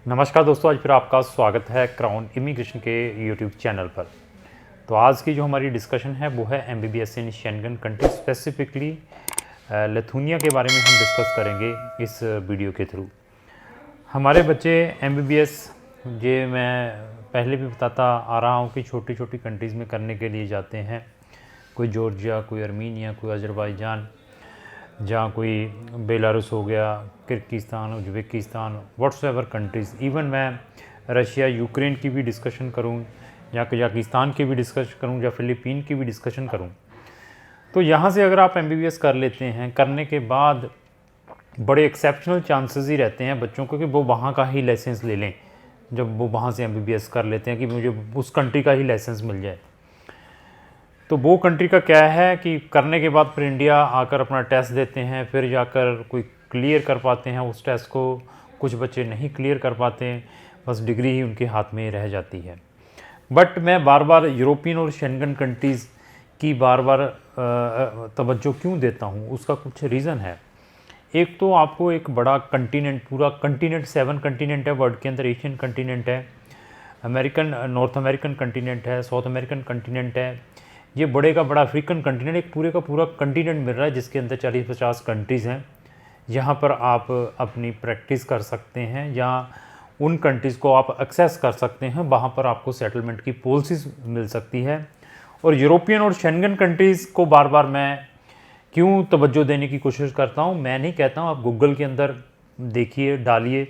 नमस्कार दोस्तों, आज फिर आपका स्वागत है क्राउन इमिग्रेशन के यूट्यूब चैनल पर। तो आज की जो हमारी डिस्कशन है वो है एमबीबीएस इन शेंगन कंट्री, स्पेसिफिकली लिथुनिया के बारे में हम डिस्कस करेंगे इस वीडियो के थ्रू। हमारे बच्चे एमबीबीएस ये मैं पहले भी बताता आ रहा हूँ कि छोटी छोटी कंट्रीज़ में करने के लिए जाते हैं। कोई जॉर्जिया, कोई आर्मीनिया, कोई अजरबैजान, जहाँ कोई बेलारूस हो गया, Kyrgyzstan, Uzbekistan, whatsoever countries. Even मैं रशिया, यूक्रेन की भी डिस्कशन करूँ या कजाकिस्तान की भी डिस्कशन करूँ या फिलीपीन की भी डिस्कशन करूँ, तो यहाँ से अगर आप एमबीबीएस कर लेते हैं, करने के बाद बड़े एक्सेप्शनल चांसेस ही रहते हैं बच्चों को कि वो वहाँ का ही लाइसेंस ले लें। जब वो वहाँ से एमबीबीएस कर लेते हैं कि मुझे उस कंट्री का ही लाइसेंस मिल जाए, तो वो कंट्री का क्या है कि करने के बाद फिर इंडिया आकर अपना टेस्ट देते हैं, फिर जाकर कोई क्लियर कर पाते हैं उस टेस्ट को, कुछ बच्चे नहीं क्लियर कर पाते हैं, बस डिग्री ही उनके हाथ में रह जाती है। बट मैं बार बार यूरोपियन और शेंगन कंट्रीज़ की बार बार तवज्जो क्यों देता हूँ, उसका कुछ रीज़न है। एक तो आपको एक बड़ा कंटिनेंट, पूरा कंटिनेंट 7 कंटिनेंट है वर्ल्ड के अंदर। एशियन कंटिनेंट है, अमेरिकन, नॉर्थ अमेरिकन कंटिनेंट है, साउथ अमेरिकन कंटिनेंट है, ये बड़े का बड़ा अफ्रीकन कंटिनेंट, एक पूरे का पूरा कंटिनेंट मिल रहा है जिसके अंदर 40-50 कंट्रीज़ हैं। यहाँ पर आप अपनी प्रैक्टिस कर सकते हैं या उन कंट्रीज़ को आप एक्सेस कर सकते हैं, वहाँ पर आपको सेटलमेंट की पॉलिसीज़ मिल सकती है। और यूरोपियन और शेंगन कंट्रीज़ को बार बार मैं क्यों तवज्जो देने की कोशिश करता हूँ, मैं नहीं कहता हूँ, आप गूगल के अंदर देखिए, डालिए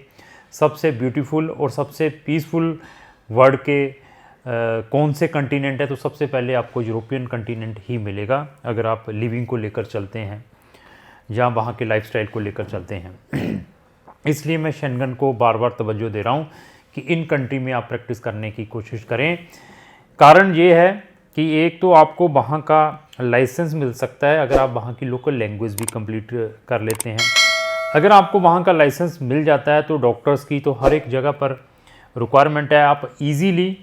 सबसे ब्यूटीफुल और सबसे पीसफुल वर्ल्ड के कौन से कंटिनेंट है, तो सबसे पहले आपको यूरोपियन कंटिनेंट ही मिलेगा अगर आप लिविंग को लेकर चलते हैं या वहाँ के लाइफस्टाइल को लेकर चलते हैं। इसलिए मैं शेंगन को बार बार तवज्जो दे रहा हूँ कि इन कंट्री में आप प्रैक्टिस करने की कोशिश करें। कारण ये है कि एक तो आपको वहाँ का लाइसेंस मिल सकता है अगर आप वहाँ की लोकल लैंग्वेज भी कंप्लीट कर लेते हैं। अगर आपको वहाँ का लाइसेंस मिल जाता है तो डॉक्टर्स की तो हर एक जगह पर रिक्वायरमेंट है, आप ईजीली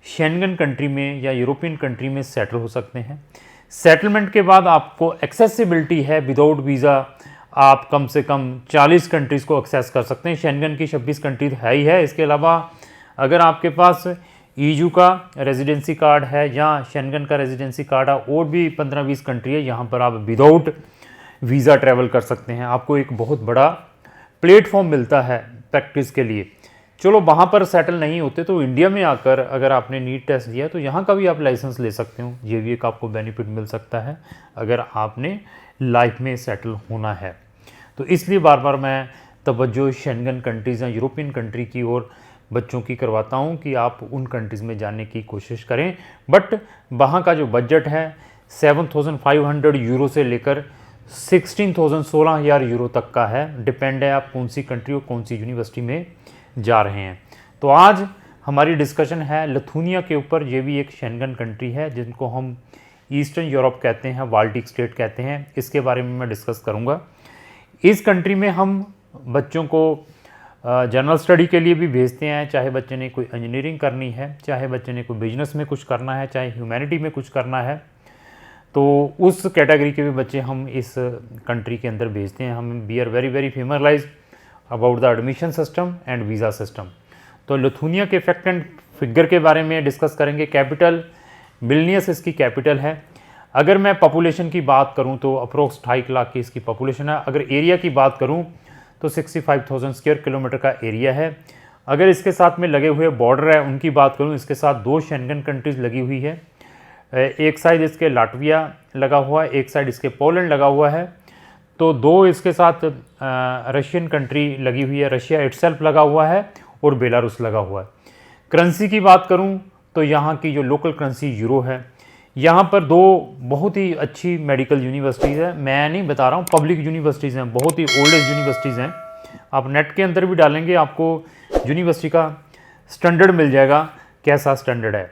शेंगन कंट्री में या यूरोपियन कंट्री में सेटल हो सकते हैं। सेटलमेंट के बाद आपको एक्सेसिबिलिटी है, विदाउट वीज़ा आप कम से कम 40 कंट्रीज़ को एक्सेस कर सकते हैं। शेंगन की 26 कंट्रीज है ही है। इसके अलावा अगर आपके पास ईयू का रेजिडेंसी कार्ड है या शेंगन का रेजिडेंसी कार्ड है, और भी 15-20 कंट्री है, यहाँ पर आप विदाउट वीज़ा ट्रैवल कर सकते हैं। आपको एक बहुत बड़ा प्लेटफॉर्म मिलता है प्रैक्टिस के लिए। चलो वहाँ पर सेटल नहीं होते तो इंडिया में आकर अगर आपने नीट टेस्ट दिया तो यहाँ का भी आप लाइसेंस ले सकते हो। ये भी एक आपको बेनिफिट मिल सकता है अगर आपने लाइफ में सेटल होना है। तो इसलिए बार बार मैं तवज्जो शेंगन कंट्रीज़ या यूरोपियन कंट्री की ओर बच्चों की करवाता हूँ कि आप उन कंट्रीज़ में जाने की कोशिश करें। बट वहाँ का जो बजट है 7,500 यूरो से लेकर 16,000 यूरो तक का है। डिपेंड है आप कौन सी कंट्री और कौन सी यूनिवर्सिटी में जा रहे हैं। तो आज हमारी डिस्कशन है लिथुनिया के ऊपर। ये भी एक शेंगन कंट्री है जिनको हम ईस्टर्न यूरोप कहते हैं, बाल्टिक स्टेट कहते हैं। इसके बारे में मैं डिस्कस करूंगा। इस कंट्री में हम बच्चों को जनरल स्टडी के लिए भी भेजते हैं, चाहे बच्चे ने कोई इंजीनियरिंग करनी है, चाहे बच्चे ने कोई बिजनेस में कुछ करना है, चाहे ह्यूमैनिटी में कुछ करना है, तो उस कैटेगरी के भी बच्चे हम इस कंट्री के अंदर भेजते हैं। हम we are very very familiarise about the admission system and visa system. तो लिथुनिया के फैक्ट एंड फिगर के बारे में डिस्कस करेंगे। कैपिटल विल्नियस इसकी कैपिटल है। अगर मैं पॉपुलेशन की बात करूं तो अप्रोक्स 2.5 लाख की इसकी पॉपुलेशन है। अगर एरिया की बात करूं तो 65,000 स्क्वायर किलोमीटर का एरिया है। अगर इसके साथ में लगे हुए बॉर्डर है उनकी बात करूँ, इसके साथ 2 शेंगन कंट्रीज़ लगी हुई है। एक साइड इसके लाटविया लगा हुआ है, एक साइड इसके पोलैंड लगा हुआ है। तो 2 इसके साथ रशियन कंट्री लगी हुई है, रशिया इटसेल्फ लगा हुआ है और बेलारूस लगा हुआ है। करेंसी की बात करूं तो यहाँ की जो लोकल करेंसी यूरो है। यहाँ पर 2 बहुत ही अच्छी मेडिकल यूनिवर्सिटीज़ है। मैं नहीं बता रहा हूँ, पब्लिक यूनिवर्सिटीज़ हैं, बहुत ही ओल्डेस्ट यूनिवर्सिटीज़ हैं। आप नेट के अंदर भी डालेंगे आपको यूनिवर्सिटी का स्टैंडर्ड मिल जाएगा, कैसा स्टैंडर्ड है।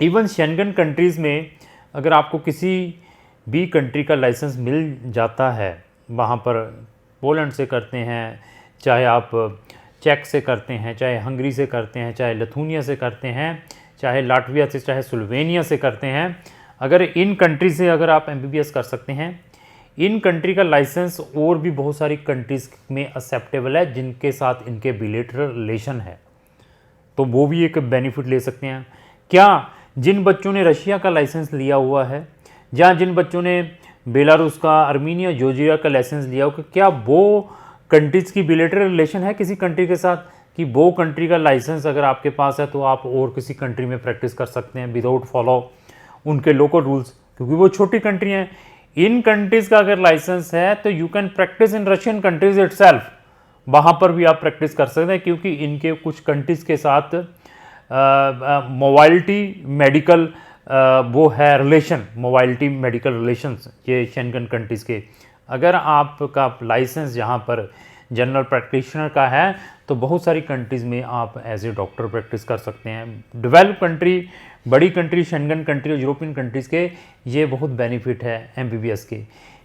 इवन शेंगन कंट्रीज़ में अगर आपको किसी भी कंट्री का लाइसेंस मिल जाता है, वहाँ पर पोलैंड से करते हैं, चाहे आप चेक से करते हैं, चाहे हंगरी से करते हैं, चाहे लिथुनिया से करते हैं, चाहे लाटविया से, चाहे स्लोवेनिया से करते हैं, अगर इन कंट्री से अगर आप एमबीबीएस कर सकते हैं, इन कंट्री का लाइसेंस और भी बहुत सारी कंट्रीज़ में एक्सेप्टेबल है जिनके साथ इनके बिलेटरल रिलेशन है, तो वो भी एक बेनिफिट ले सकते हैं। क्या जिन बच्चों ने रशिया का लाइसेंस लिया हुआ है या जिन बच्चों ने बेलारूस का, अर्मीनिया, जॉर्जिया का लाइसेंस लिया हो, क्या वो कंट्रीज़ की बिलेटरल रिलेशन है किसी कंट्री के साथ, कि वो कंट्री का लाइसेंस अगर आपके पास है तो आप और किसी कंट्री में प्रैक्टिस कर सकते हैं विदाउट फॉलो उनके लोकल रूल्स, क्योंकि वो छोटी कंट्री हैं। इन कंट्रीज़ का अगर लाइसेंस है तो you can practice in Russian countries itself, वहाँ पर भी आप प्रैक्टिस कर सकते हैं, क्योंकि इनके कुछ कंट्रीज़ के साथ मोबाइलिटी मेडिकल वो है रिलेशन, मोबाइलिटी मेडिकल रिलेशंस ये शेंगन कंट्रीज़ के। अगर आपका लाइसेंस यहाँ पर जनरल प्रैक्टिशनर का है तो बहुत सारी कंट्रीज़ में आप एज ए डॉक्टर प्रैक्टिस कर सकते हैं। डेवलप कंट्री, बड़ी कंट्री, शेंगन कंट्री और यूरोपियन कंट्रीज़ के ये बहुत बेनिफिट है MBBS के।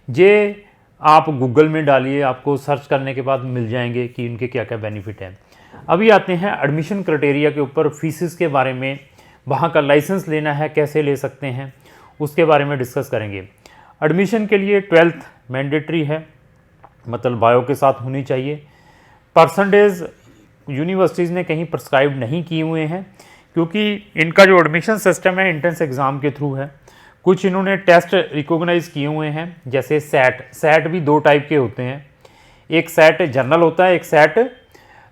ये आप गूगल में डालिए, आपको सर्च करने के बाद मिल जाएंगे कि इनके क्या क्या बेनिफिट हैं। अभी आते हैं एडमिशन क्राइटेरिया के ऊपर, फीसिस के बारे में, वहाँ का लाइसेंस लेना है कैसे ले सकते हैं उसके बारे में डिस्कस करेंगे। एडमिशन के लिए 12th मैंडेटरी है, मतलब बायो के साथ होनी चाहिए। परसेंटेज यूनिवर्सिटीज़ ने कहीं प्रिस्क्राइब नहीं किए हुए हैं, क्योंकि इनका जो एडमिशन सिस्टम है एंट्रेंस एग्ज़ाम के थ्रू है। कुछ इन्होंने टेस्ट रिकॉग्नाइज किए हुए हैं, जैसे सैट भी 2 टाइप के होते हैं, एक सैट जनरल होता है, एक सैट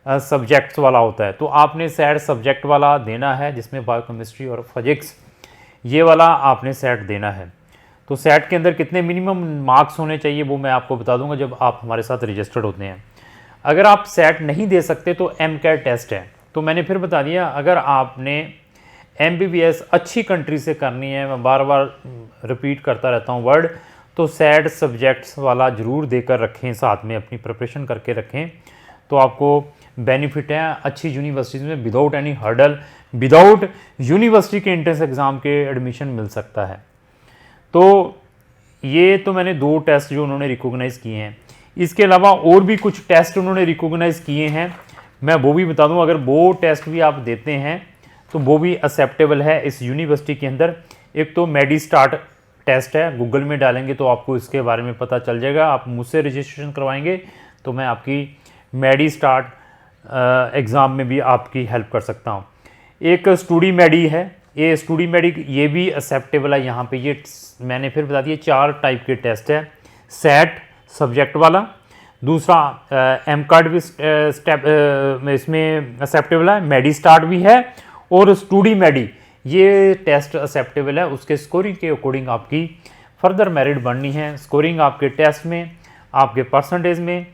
सब्जेक्ट्स वाला होता है। तो आपने सैट सब्जेक्ट वाला देना है जिसमें बायोकेमिस्ट्री और फिजिक्स, ये वाला आपने सैट देना है। तो सैट के अंदर कितने मिनिमम मार्क्स होने चाहिए वो मैं आपको बता दूंगा जब आप हमारे साथ रजिस्टर्ड होते हैं। अगर आप सैट नहीं दे सकते तो MCAT टेस्ट है। तो मैंने फिर बता दिया, अगर आपने MBBS अच्छी कंट्री से करनी है, मैं बार बार रिपीट करता रहता हूँ वर्ड, तो सैट सब्जेक्ट्स वाला ज़रूर देकर रखें, साथ में अपनी प्रिपरेशन करके रखें, तो आपको बेनिफिट है अच्छी यूनिवर्सिटीज़ में without any hurdle, without university के एंट्रेंस एग्ज़ाम के एडमिशन मिल सकता है। तो ये तो मैंने 2 टेस्ट जो उन्होंने रिकॉग्नाइज़ किए हैं। इसके अलावा और भी कुछ टेस्ट उन्होंने रिकॉग्नाइज़ किए हैं, मैं वो भी बता दूं। अगर वो टेस्ट भी आप देते हैं तो वो भी एक्सेप्टेबल है इस यूनिवर्सिटी के अंदर। एक तो मेडिस्टार्ट टेस्ट है, गूगल में डालेंगे तो आपको इसके बारे में पता चल जाएगा। आप मुझसे रजिस्ट्रेशन करवाएंगे तो मैं आपकी मेडिस्टार्ट एग्ज़ाम में भी आपकी हेल्प कर सकता हूँ। एक स्टडी मेडी है, ये स्टडी मेडी ये भी एक्सेप्टेबल है यहाँ पे। ये मैंने फिर बता दिया 4 टाइप के टेस्ट है, सैट सब्जेक्ट वाला, दूसरा MCAT भी इसमें एक्सेप्टेबल है, मेडिस्टार्ट भी है, और स्टडी मेडी ये टेस्ट एक्सेप्टेबल है। उसके स्कोरिंग के अकॉर्डिंग आपकी फर्दर मेरिट बढ़नी है। स्कोरिंग आपके टेस्ट में, आपके परसेंटेज में,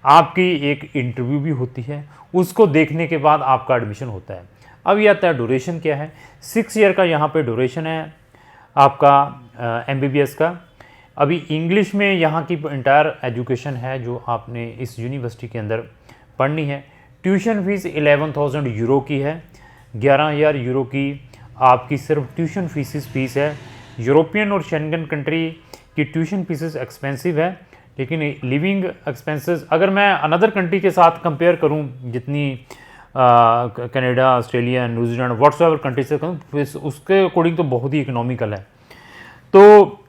आपकी एक इंटरव्यू भी होती है, उसको देखने के बाद आपका एडमिशन होता है। अब ये आता है ड्यूरेशन क्या है। 6 ईयर का यहाँ पे ड्यूरेशन है आपका MBBS का। अभी इंग्लिश में यहाँ की इंटायर एजुकेशन है जो आपने इस यूनिवर्सिटी के अंदर पढ़नी है। ट्यूशन फीस 11,000 यूरो की है, 11,000 यूरो की आपकी सिर्फ ट्यूशन फीस है। यूरोपियन और शेंगन कंट्री की ट्यूशन फीसेस एक्सपेंसिव है, लेकिन लिविंग एक्सपेंसेस अगर मैं अनदर कंट्री के साथ कंपेयर करूं, जितनी Canada, Australia, New Zealand, whatsoever country से करूँ, उसके अकॉर्डिंग तो बहुत ही इकोनॉमिकल है। तो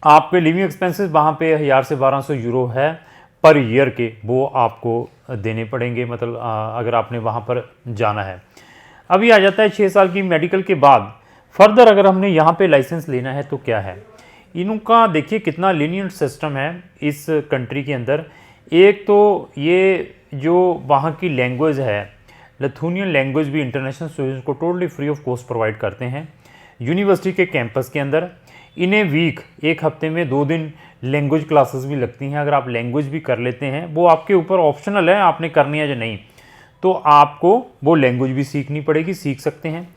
आपके लिविंग एक्सपेंसेस वहाँ पे 1000 से 1200 यूरो है पर ईयर के, वो आपको देने पड़ेंगे, मतलब अगर आपने वहाँ पर जाना है। अभी आ जाता है 6 साल की मेडिकल के बाद। फर्दर अगर हमने यहाँ पे लाइसेंस लेना है तो क्या है इनका, देखिए कितना लीनियंट सिस्टम है इस कंट्री के अंदर। एक तो ये जो वहाँ की लैंग्वेज है, लिथुनियन लैंग्वेज भी इंटरनेशनल स्टूडेंट्स को totally free of cost provide करते हैं यूनिवर्सिटी के कैंपस के अंदर। इन्हें वीक, एक हफ्ते में 2 दिन लैंग्वेज क्लासेस भी लगती हैं। अगर आप लैंग्वेज भी कर लेते हैं, वो आपके ऊपर ऑप्शनल है आपने करनी है या नहीं, तो आपको वो लैंग्वेज भी सीखनी पड़ेगी, सीख सकते हैं।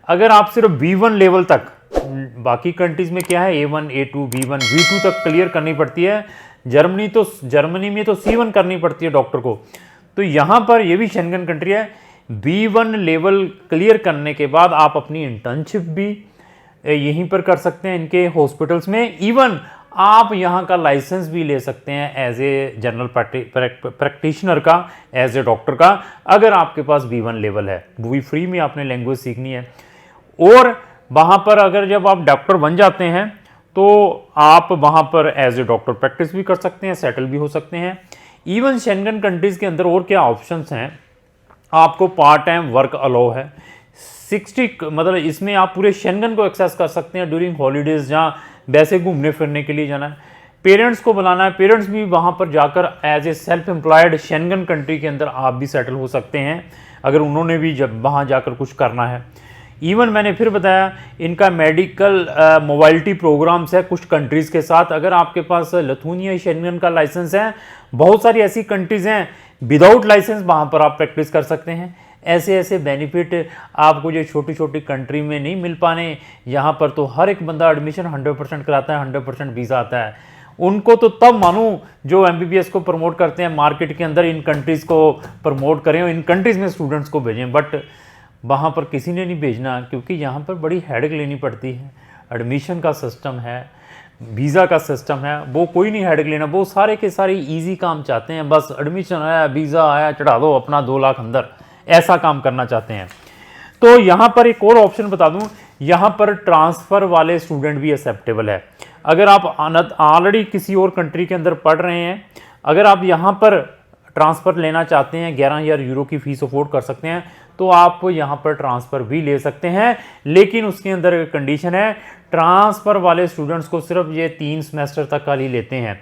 अगर आप सिर्फ B1 लेवल तक, बाकी कंट्रीज़ में क्या है A1, A2, B1, B2 तक क्लियर करनी पड़ती है। जर्मनी में तो C1 करनी पड़ती है डॉक्टर को। तो यहाँ पर ये भी शेंगन कंट्री है, B1 लेवल क्लियर करने के बाद आप अपनी इंटर्नशिप भी यहीं पर कर सकते हैं इनके हॉस्पिटल्स में। इवन आप यहाँ का लाइसेंस भी ले सकते हैं एज ए जनरल प्रैक्टिशनर का, एज ए डॉक्टर का, अगर आपके पास B1 लेवल है। वो भी फ्री में आपने लैंग्वेज सीखनी है। और वहाँ पर अगर जब आप डॉक्टर बन जाते हैं तो आप वहाँ पर एज ए डॉक्टर प्रैक्टिस भी कर सकते हैं, सेटल भी हो सकते हैं। इवन शेंगन कंट्रीज़ के अंदर और क्या ऑप्शंस हैं, आपको पार्ट टाइम वर्क अलाउ है 60, मतलब इसमें आप पूरे शेंगन को एक्सेस कर सकते हैं ड्यूरिंग हॉलीडेज़, जहाँ वैसे घूमने फिरने के लिए जाना है, पेरेंट्स को बुलाना है, पेरेंट्स भी वहाँ पर जाकर as a self employed Schengen country के अंदर आप भी सेटल हो सकते हैं अगर उन्होंने भी जब वहाँ जाकर कुछ करना है। इवन मैंने फिर बताया इनका मेडिकल मोबाइलिटी प्रोग्राम्स है कुछ कंट्रीज़ के साथ। अगर आपके पास लिथुआनिया शेंगन का लाइसेंस है, बहुत सारी ऐसी कंट्रीज़ हैं विदाउट लाइसेंस, वहाँ पर आप प्रैक्टिस कर सकते हैं। ऐसे ऐसे बेनिफिट आपको जो छोटी छोटी कंट्री में नहीं मिल पाने, यहाँ पर तो हर एक बंदा एडमिशन 100% कराता है, 100% वीज़ा आता है। उनको तो तब मानूं जो MBBS को प्रमोट करते हैं मार्केट के अंदर, इन कंट्रीज़ को प्रमोट करें और इन कंट्रीज़ में स्टूडेंट्स को भेजें, बट वहाँ पर किसी ने नहीं भेजना क्योंकि यहाँ पर बड़ी हेडेक लेनी पड़ती है। एडमिशन का सिस्टम है, वीज़ा का सिस्टम है, वो कोई नहीं हेडेक लेना, वो सारे के सारे इजी काम चाहते हैं, बस एडमिशन आया, वीज़ा आया, चढ़ा दो अपना 2 लाख अंदर, ऐसा काम करना चाहते हैं। तो यहाँ पर एक और ऑप्शन बता दूँ, यहाँ पर ट्रांसफ़र वाले स्टूडेंट भी एक्सेप्टेबल है। अगर आप ऑलरेडी किसी और कंट्री के अंदर पढ़ रहे हैं, अगर आप यहाँ पर ट्रांसफ़र लेना चाहते हैं, 11,000 यूरो की फ़ीस अफोर्ड कर सकते हैं, तो आप यहाँ पर ट्रांसफ़र भी ले सकते हैं। लेकिन उसके अंदर एक कंडीशन है, ट्रांसफ़र वाले स्टूडेंट्स को सिर्फ ये 3 सेमेस्टर तक का ही लेते हैं।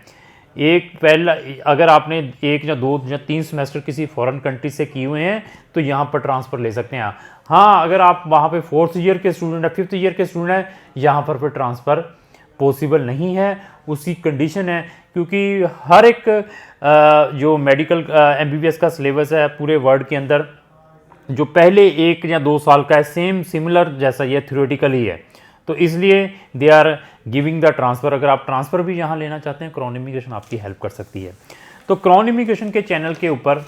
एक पहला, अगर आपने 1 या 2 या 3 सेमेस्टर किसी फॉरेन कंट्री से किए हुए हैं तो यहाँ पर ट्रांसफ़र ले सकते हैं। हाँ, अगर आप वहाँ पे 4th ईयर के स्टूडेंट है, 5th ईयर के स्टूडेंट है, यहाँ पर फिर ट्रांसफ़र पॉसिबल नहीं है। उसकी कंडीशन है क्योंकि हर एक जो मेडिकल MBBS का सिलेबस है पूरे वर्ल्ड के अंदर, जो पहले 1 या 2 साल का है, सेम सिमिलर जैसा ये थ्योरेटिकल ही है, तो इसलिए they are giving the transfer. अगर आप ट्रांसफ़र भी यहाँ लेना चाहते हैं, क्राउन इमिग्रेशन आपकी हेल्प कर सकती है। तो क्राउन इमिग्रेशन के चैनल के ऊपर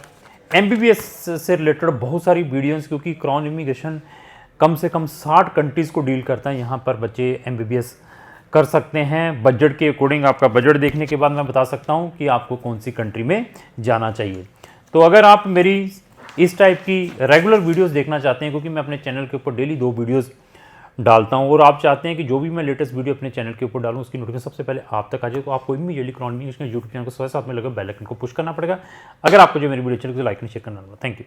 MBBS से रिलेटेड बहुत सारी वीडियोस, क्योंकि क्राउन इमिग्रेशन कम से कम 60 कंट्रीज़ को डील करता है। यहाँ पर बच्चे MBBS कर सकते हैं। बजट के अकॉर्डिंग, आपका बजट देखने के बाद मैं बता सकता हूँ कि आपको कौन सी कंट्री में जाना चाहिए। तो अगर आप मेरी इस टाइप की रेगुलर वीडियोस देखना चाहते हैं, क्योंकि मैं अपने चैनल के ऊपर डेली 2 वीडियोस डालता हूं और आप चाहते हैं कि जो भी मैं लेटेस्ट वीडियो अपने चैनल के ऊपर डालूं उसकी नोटिफिकेशन सबसे पहले आप तक आ जाए, तो आपको immediately crown immigration YouTube channel को साथ में लगा बेल आइकन को पुश करना पड़ेगा। अगर आपको जो मेरी वीडियो चैनल को लाइक एंड शेयर करना, थैंक यू।